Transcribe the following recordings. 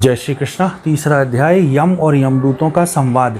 जय श्री कृष्ण। तीसरा अध्याय यम और यमदूतों का संवाद।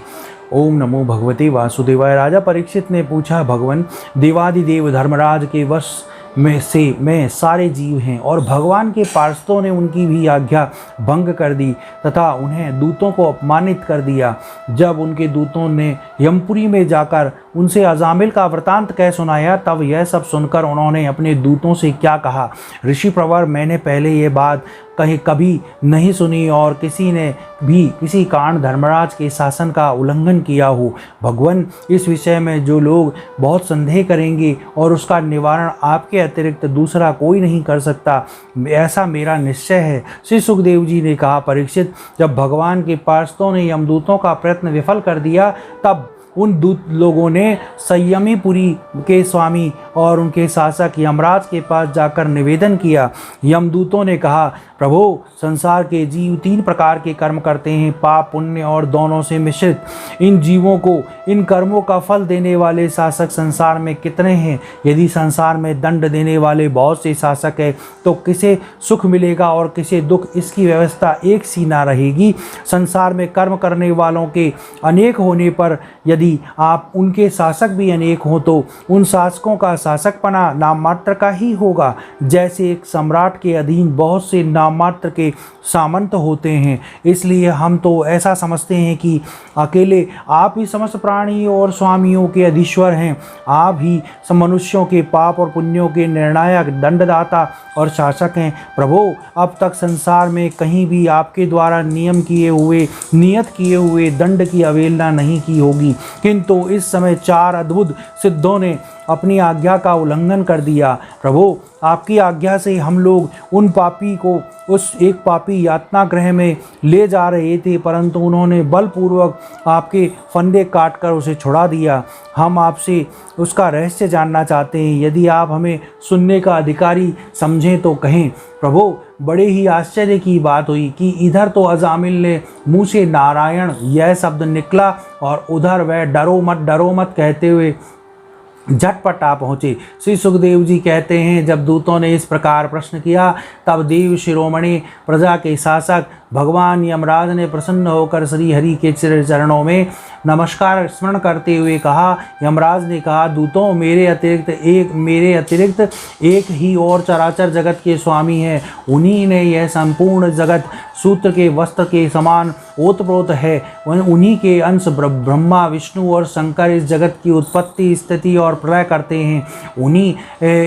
ओम नमो भगवते वासुदेवाय। राजा परीक्षित ने पूछा, भगवान देवादिदेव धर्मराज के वश में सारे जीव हैं और भगवान के पार्षदों ने उनकी भी आज्ञा भंग कर दी तथा उन्हें दूतों को अपमानित कर दिया। जब उनके दूतों ने यमपुरी में जाकर उनसे अजामिल का वृतांत कह सुनाया, तब यह सब सुनकर उन्होंने अपने दूतों से क्या कहा। ऋषि प्रवर, मैंने पहले ये बात कभी नहीं सुनी और किसी ने भी किसी कारण धर्मराज के शासन का उल्लंघन किया हो। भगवान, इस विषय में जो लोग बहुत संदेह करेंगे और उसका निवारण आपके अतिरिक्त दूसरा कोई नहीं कर सकता, ऐसा मेरा निश्चय है। श्री सुखदेव जी ने कहा, परीक्षित, जब भगवान के पार्षदों ने यमदूतों का प्रयत्न विफल कर दिया, तब उन दूत लोगों ने संयमीपुरी के स्वामी और उनके शासक यमराज के पास जाकर निवेदन किया। यमदूतों ने कहा, प्रभो, संसार के जीव 3 प्रकार के कर्म करते हैं, पाप पुण्य और दोनों से मिश्रित। इन जीवों को इन कर्मों का फल देने वाले शासक संसार में कितने हैं? यदि संसार में दंड देने वाले बहुत से शासक हैं तो किसे सुख मिलेगा और किसे दुख? इसकी व्यवस्था एक सी ना रहेगी। संसार में कर्म करने वालों के अनेक होने पर यदि आप उनके शासक भी अनेक हों तो उन शासकों का शासकपना नाम मात्र का ही होगा। जैसे एक सम्राट के अधीन बहुत से नाम मात्र के सामंत होते हैं। इसलिए हम तो ऐसा समझते हैं कि अकेले आप ही समस्त प्राणी और स्वामियों के अधीश्वर हैं। आप ही मनुष्यों के पाप और पुण्यों के निर्णायक, दंडदाता और शासक हैं। प्रभो, अब तक संसार में कहीं भी आपके द्वारा नियत किए हुए दंड की अवहेलना नहीं की होगी, किंतु इस समय 4 अद्भुत सिद्धों ने अपनी आज्ञा का उल्लंघन कर दिया। प्रभु, आपकी आज्ञा से हम लोग उस एक पापी यातना गृह में ले जा रहे थे, परंतु उन्होंने बलपूर्वक आपके फंदे काटकर उसे छुड़ा दिया। हम आपसे उसका रहस्य जानना चाहते हैं। यदि आप हमें सुनने का अधिकारी समझें तो कहें। प्रभु, बड़े ही आश्चर्य की बात हुई कि इधर तो अजामिल ने मुँह से नारायण यह शब्द निकला और उधर वह डरो मत कहते हुए झटपट आ पहुँचे। श्री सुखदेव जी कहते हैं, जब दूतों ने इस प्रकार प्रश्न किया, तब देव शिरोमणि प्रजा के शासक भगवान यमराज ने प्रसन्न होकर श्री हरि के चरणों में नमस्कार स्मरण करते हुए कहा। यमराज ने कहा, दूतों, मेरे अतिरिक्त एक ही और चराचर जगत के स्वामी हैं। उन्हीं ने यह संपूर्ण जगत सूत्र के वस्त्र के समान ओतप्रोत है। उन्हीं के अंश ब्रह्मा, विष्णु और शंकर इस जगत की उत्पत्ति, स्थिति और प्रलय करते हैं। उन्हीं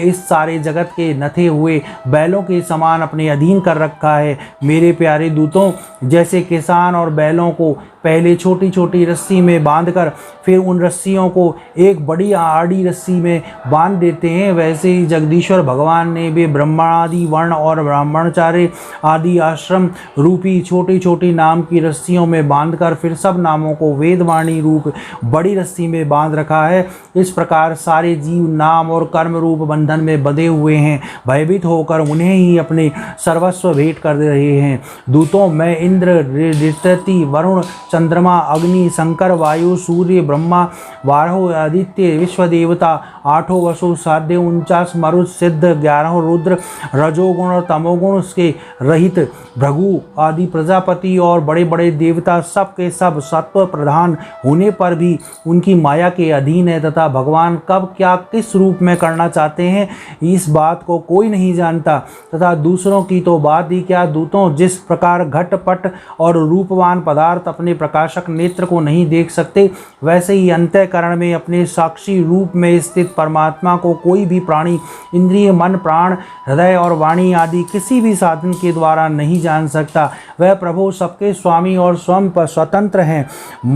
इस सारे जगत के नथे हुए बैलों के समान अपने अधीन कर रखा है। मेरे प्यारे दूतों, जैसे किसान और बैलों को पहले छोटी छोटी रस्सी में बांधकर फिर उन रस्सियों को एक बड़ी आड़ी रस्सी में बांध देते हैं, वैसे ही जगदीश्वर भगवान ने भी ब्रह्मणादि वर्ण और ब्राह्मणचार्य आदि आश्रम रूपी छोटी छोटी नाम की रस्सियों में बांधकर फिर सब नामों को वेदवाणी रूप बड़ी रस्सी में बांध रखा है। इस प्रकार सारे जीव नाम और कर्म रूप बंधन में बंधे हुए हैं। भयभीत होकर उन्हें ही अपने सर्वस्व भेंट कर रहे हैं। दूतों, मैं इंद्र, ऋतति, वरुण, चंद्रमा, अग्नि, शंकर, वायु, सूर्य, ब्रह्मा, 12 आदित्य, विश्व देवता, 8 वसु, साध्य, 49 मरुत, सिद्ध, 11 रुद्र, रजोगुण और तमोगुण के रहित भृगु आदि प्रजापति और बड़े बड़े देवता सब के सब सत्व प्रधान होने पर भी उनकी माया के अधीन है तथा भगवान कब क्या किस रूप में करना चाहते हैं इस बात को कोई नहीं जानता तथा दूसरों की तो बात ही क्या। दूतों, जिस प्रकार घटपट और रूपवान पदार्थ अपने प्रकाशक नेत्र को नहीं देख सकते, वैसे ही अंतःकरण में अपने साक्षी रूप में स्थित परमात्मा को कोई भी प्राणी इंद्रिय, मन, प्राण, हृदय और वाणी आदि किसी भी साधन के द्वारा नहीं जान सकता। वह प्रभु सबके स्वामी और स्वयं पर स्वतंत्र हैं।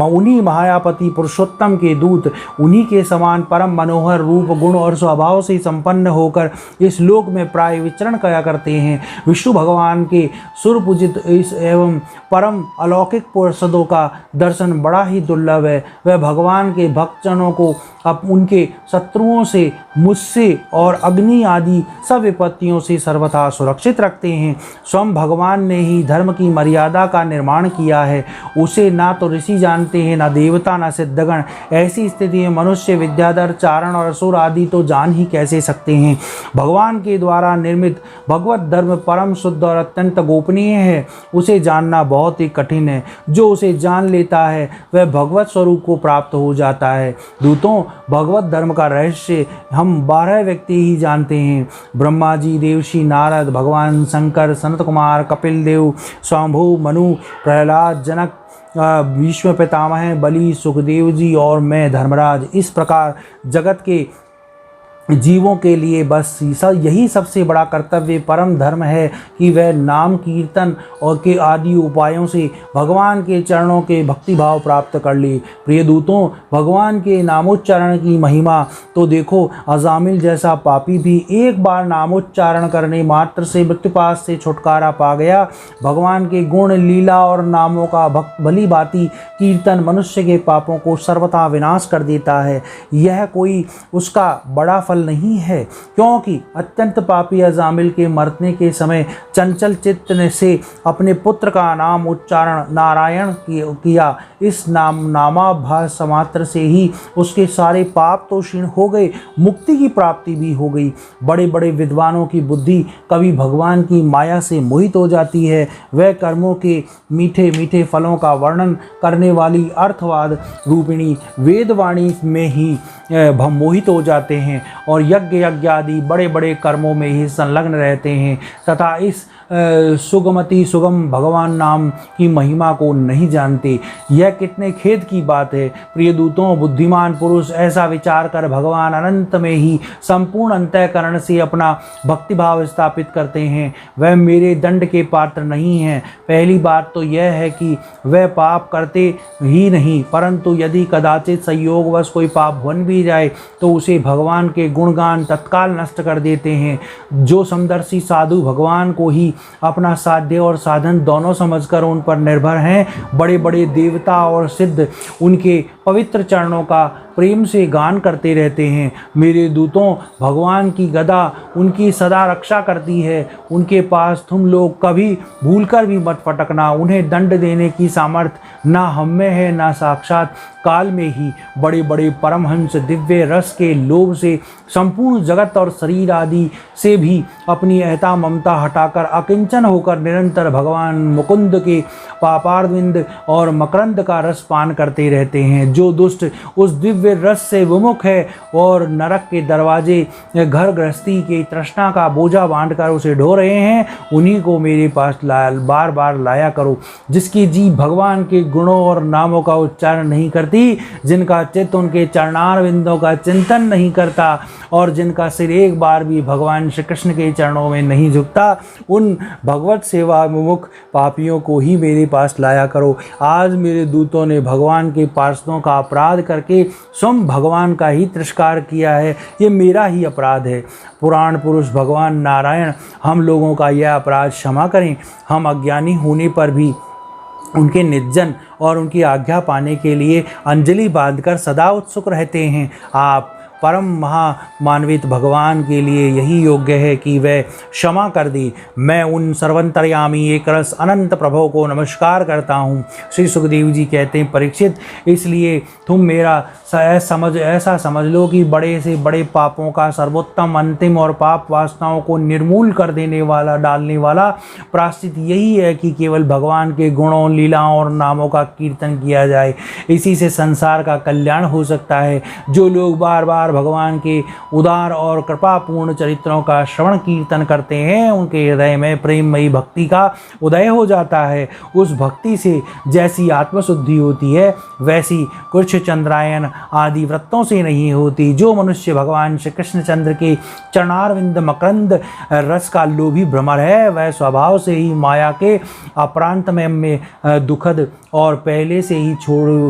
उन्हीं महायापति पुरुषोत्तम के दूत उन्हीं के समान परम मनोहर रूप, गुण और स्वभाव से संपन्न होकर इस लोक में प्राय विचरण किया करते हैं। विष्णु भगवान के सुरपूजित इस एवं परम अलौकिक पार्षदों का दर्शन बड़ा ही दुर्लभ है। वह भगवान के भक्तजनों को अब उनके शत्रुओं से, मुझसे और अग्नि आदि सब विपत्तियों से सर्वथा सुरक्षित रखते हैं। स्वयं भगवान ने ही धर्म की मर्यादा का निर्माण किया है। उसे ना तो ऋषि जानते हैं, ना देवता, ना सिद्धगण। ऐसी स्थिति में मनुष्य, विद्याधर, चारण और असुर आदि तो जान ही कैसे सकते हैं। भगवान के द्वारा निर्मित भगवत धर्म परम शुद्ध और अत्यंत गोपनीय है। उसे जानना बहुत ही कठिन है। जो उसे जान लेता है वह भगवत स्वरूप को प्राप्त हो जाता है। दूतों, भगवत धर्म का रहस्य हम 12 व्यक्ति ही जानते हैं। ब्रह्मा जी, देवषि नारद, भगवान शंकर, सनत कुमार, कपिल देव, स्वयंभू, मनु, प्रहलाद, जनक, भीष्म पितामह, बलि, सुखदेव जी और मैं धर्मराज। इस प्रकार जगत के जीवों के लिए बस यही सबसे बड़ा कर्तव्य परम धर्म है कि वह नाम कीर्तन और के आदि उपायों से भगवान के चरणों के भक्ति भाव प्राप्त कर ले। प्रिय दूतों, भगवान के नामोच्चारण की महिमा तो देखो। अजामिल जैसा पापी भी एक बार नामोच्चारण करने मात्र से मृत्युपाश से छुटकारा पा गया। भगवान के गुण, लीला और नामों का भली भांति कीर्तन मनुष्य के पापों को सर्वथा विनाश कर देता है। यह कोई उसका बड़ा फल नहीं है, क्योंकि अत्यंत पापी अजामिल के मरने के समय चंचल चित्त ने से अपने पुत्र का नाम उच्चारण नारायण किया। इस नामाभास मात्र से ही उसके सारे पाप तो क्षीण हो गए, मुक्ति की प्राप्ति भी हो गई। बड़े बड़े विद्वानों की बुद्धि कभी भगवान की माया से मोहित हो जाती है। वह कर्मों के मीठे मीठे फलों का वर्णन करने वाली अर्थवाद रूपिणी वेदवाणी में ही मोहित हो जाते हैं और यज्ञ आदि बड़े बड़े कर्मों में ही संलग्न रहते हैं तथा इस सुगम भगवान नाम की महिमा को नहीं जानते। यह कितने खेद की बात है। प्रिय दूतों, बुद्धिमान पुरुष ऐसा विचार कर भगवान अनंत में ही संपूर्ण अंतःकरण से अपना भक्तिभाव स्थापित करते हैं। वह मेरे दंड के पात्र नहीं हैं। पहली बात तो यह है कि वह पाप करते ही नहीं, परंतु यदि कदाचित संयोगवश कोई पाप बन भी जाए तो उसे भगवान के गुणगान तत्काल नष्ट कर देते हैं। जो समदर्शी साधु भगवान को ही अपना साध्य और साधन दोनों समझकर उन पर निर्भर हैं, बड़े बड़े देवता और सिद्ध उनके पवित्र चरणों का प्रेम से गान करते रहते हैं। मेरे दूतों, भगवान की गदा उनकी सदा रक्षा करती है। उनके पास तुम लोग कभी भूलकर भी मत फटकना। उन्हें दंड देने की सामर्थ्य ना हम में है, ना साक्षात काल में ही। बड़े बड़े परमहंस दिव्य रस के लोभ से संपूर्ण जगत और शरीर आदि से भी अपनी अहता ममता हटाकर अकिंचन होकर निरंतर भगवान मुकुंद के पापारविंद और मकरंद का रस पान करते रहते हैं। जो दुष्ट उस दिव्य रस से विमुख है और नरक के दरवाजे घर गृहस्थी के तृष्णा का बोझा बांधकर उसे ढो रहे हैं, उन्हीं को मेरे पास बार बार लाया करो। जिसकी जीभ भगवान के गुणों और नामों का उच्चारण नहीं करती, जिनका चित्त उनके चरणारविंदों का चिंतन नहीं करता और जिनका सिर एक बार भी भगवान श्री कृष्ण के चरणों में नहीं झुकता, उन भगवत सेवा विमुख पापियों को ही मेरे पास लाया करो। आज मेरे दूतों ने भगवान के पार्षदों का अपराध करके स्वयं भगवान का ही तिरस्कार किया है। ये मेरा ही अपराध है। पुराण पुरुष भगवान नारायण हम लोगों का यह अपराध क्षमा करें। हम अज्ञानी होने पर भी उनके निर्जन और उनकी आज्ञा पाने के लिए अंजलि बांधकर सदा उत्सुक रहते हैं। आप परम महामानवित भगवान के लिए यही योग्य है कि वह क्षमा कर दे। मैं उन सर्वंतर्यामी एक रस अनंत प्रभु को नमस्कार करता हूँ। श्री सुखदेव जी कहते हैं, परीक्षित, इसलिए तुम मेरा ऐसा समझ लो कि बड़े से बड़े पापों का सर्वोत्तम अंतिम और पाप वासनाओं को निर्मूल कर देने वाला डालने वाला प्रायश्चित यही है कि केवल भगवान के गुणों, लीलाओं और नामों का कीर्तन किया जाए। इसी से संसार का कल्याण हो सकता है। जो लोग बार बार भगवान के उदार और कृपापूर्ण चरित्रों का श्रवण कीर्तन करते हैं, उनके हृदय में प्रेममयी भक्ति का उदय हो जाता है। उस भक्ति से जैसी आत्मशुद्धि होती है, वैसी कुछ चंद्रायन आदि व्रतों से नहीं होती। जो मनुष्य भगवान श्री कृष्णचंद्र के चरणारविंद मकरंद रस का लोभी भ्रमर है, वह स्वभाव से ही माया के अपरांत में दुखद और पहले से ही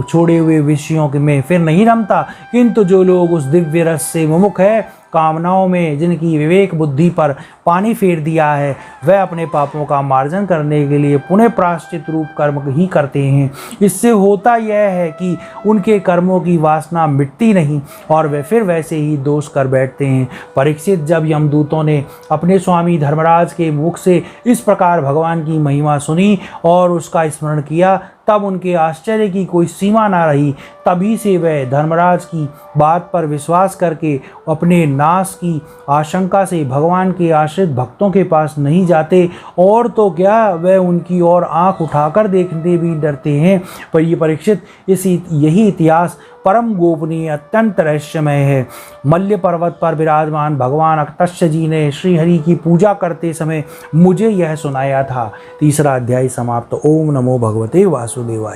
छोड़े हुए विषयों में फिर नहीं रमता। किंतु जो लोग उस दिव्य रस से विमुख है, कामनाओं में जिनकी विवेक बुद्धि पर पानी फेर दिया है, वह अपने पापों का मार्जन करने के लिए पुनः प्रायश्चित रूप कर्म ही करते हैं। इससे होता यह है कि उनके कर्मों की वासना मिटती नहीं और वे फिर वैसे ही दोष कर बैठते हैं। परीक्षित, जब यमदूतों ने अपने स्वामी धर्मराज के मुख से इस प्रकार भगवान की महिमा सुनी और उसका स्मरण किया, तब उनके आश्चर्य की कोई सीमा न रही। तभी से वह धर्मराज की बात पर विश्वास करके अपने नाश की आशंका से भगवान के आश्रित भक्तों के पास नहीं जाते, और तो क्या वह उनकी ओर आंख उठाकर देखने भी डरते हैं। पर ये परीक्षित, यही इतिहास परम गोपनीय अत्यंत रहस्यमय है। मल्य पर्वत पर विराजमान भगवान अगस्त्य जी ने श्रीहरि की पूजा करते समय मुझे यह सुनाया था। तीसरा अध्याय समाप्त। ओम नमो भगवते वासुदेवाय।